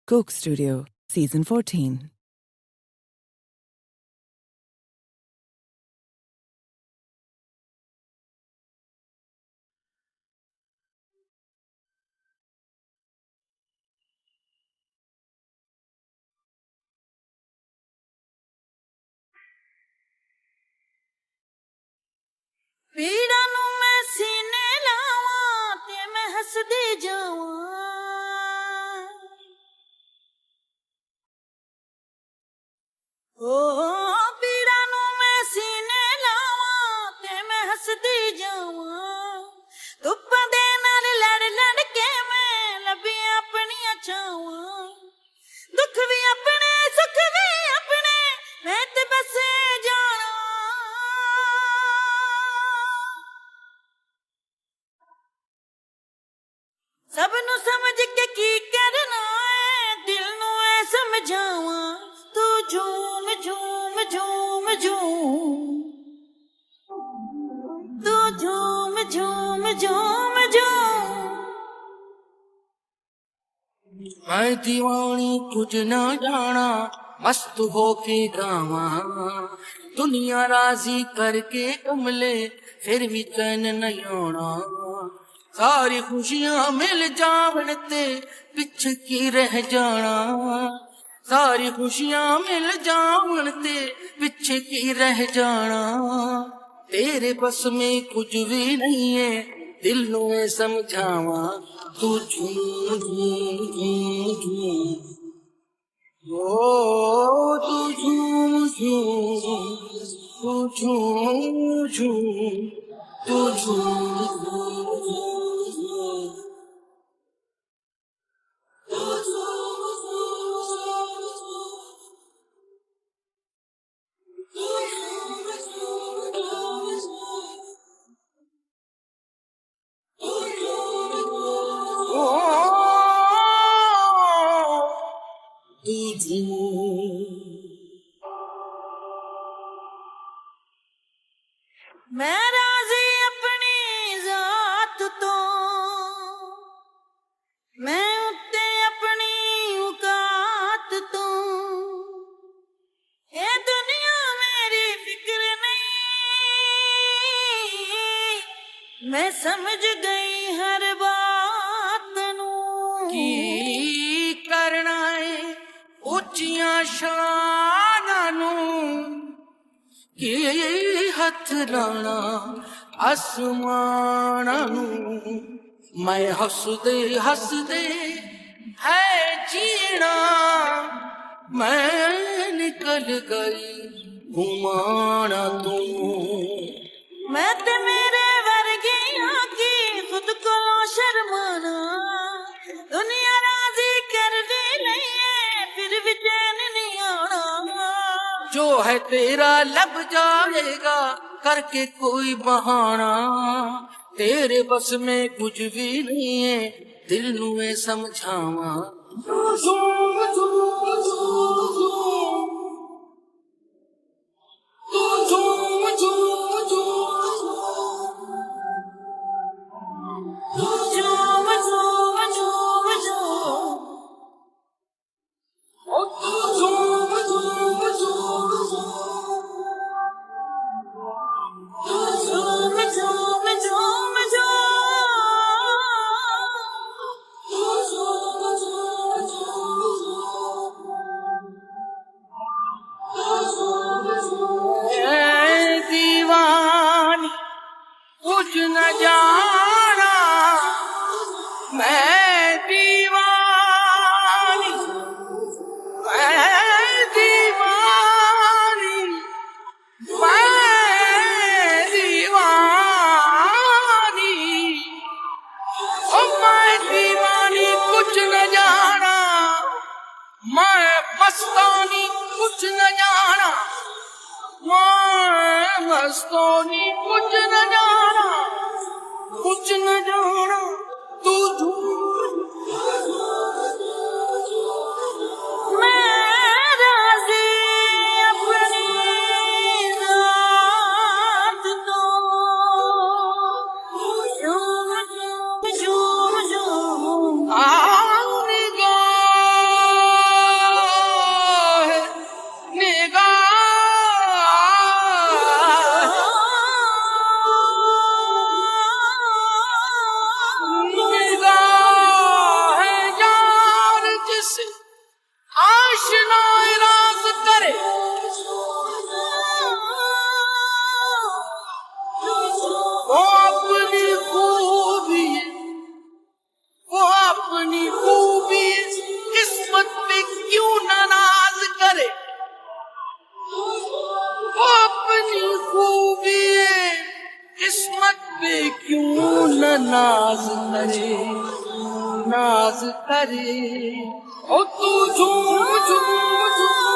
Coke Studio, Season 14. ਪੀੜਾਂ ਨੂੰ ਮੈਂ ਸੀਨੇ ਲਾਵਾਂ ਤੇ ਮੈਂ ਹੱਸਦੀ ਜਾਵਾਂ ਪੀੜਾਂ ਨੂੰ ਮੈਂ ਸੀਨੇ ਲਾਵਾਂ ਤੇ ਮੈਂ ਹੱਸਦੀ ਜਾਵਾਂ ਧੁੱਪਾਂ ਦੇ ਨਾਲ ਲੜ ਲੜ ਕੇ ਮੈਂ ਲੱਭੀਆਂ ਆਪਣੀਆਂ ਛਾਵਾਂ ਦੁੱਖ ਵੀ ਆਪਣੇ ਸੁੱਖ ਵੀ ਆਪਣੇ ਮੈਂ ਤੇ ਬਸ ਜਾਣਾ ਸਭ ਨੂੰ ਸਮਝ ਕੇ ਕੀ ਕਰਨਾ ਏ ਦਿਲ ਨੂੰ ਐ ਸਮਝਾਵਾਂ ਤੂੰ ਝੂਮ ਝੂਮ ਝੂਮ ਝੂਮ ਤੂੰ ਝੂਮ ਝੂਮ ਝੂਮ ਝੂਮ मैं दीवानी कुछ न जाना मस्त होके गावा दुनिया राजी करके कमले फिर भी चैन नहीं आना सारी खुशियां मिल जावन ते पिछ की रह जाना सारी खुशियां मिल जावन ते पिछ की रह जाना तेरे बस में कुछ भी नहीं है दिल नू मैं समझावा तू झूम झूम झूम झूम ओ तू झूम झूम तू झूम झूम तू झूम झूम मैं राजी अपनी जात तो मैं उत्ते अपनी औकात तो ये दुनिया मेरी फिक्र नहीं मैं समझ गई हर बात नू की करना है ਉੱਚੀਆਂ ਸ਼ਾਨਾਂ ਨੂੰ ਕੀ ਹੱਥ ਲਾਣਾ ਅਸਮਾਨਾਂ ਨੂੰ ਮੈਂ ਹੱਸਦੇ ਹੱਸਦੇ ਹੈ ਜੀਣਾ ਮੈਂ ਨਿਕਲ ਗਈ ਘੁਮਾਣਾ ਤੂੰ मैं ते मेरे वर्गियां की खुद को शर्माना दुनिया राजी कर दे नहीं है फिर भी चैन नहीं आना जो है तेरा लब जाएगा करके कोई बहाना तेरे बस में कुछ भी नहीं है दिल नू मैं समझावा झूम झूम झूम झूम झूम झूम झूम ऐ दीवानी कुछ न जाना मैं दीवानी मैं दीवानी मैं दीवानी ओ मैं दीवानी कुछ न जाना मैं मस्तानी कुछ न जाना मैं मस्तानी कुछ न जाना कुछ न जाना तू मैं राजी अपनी जात तो झूम झूम झूम झूम आऊंगा करे नाज करे ओ तू झूम झूम झूम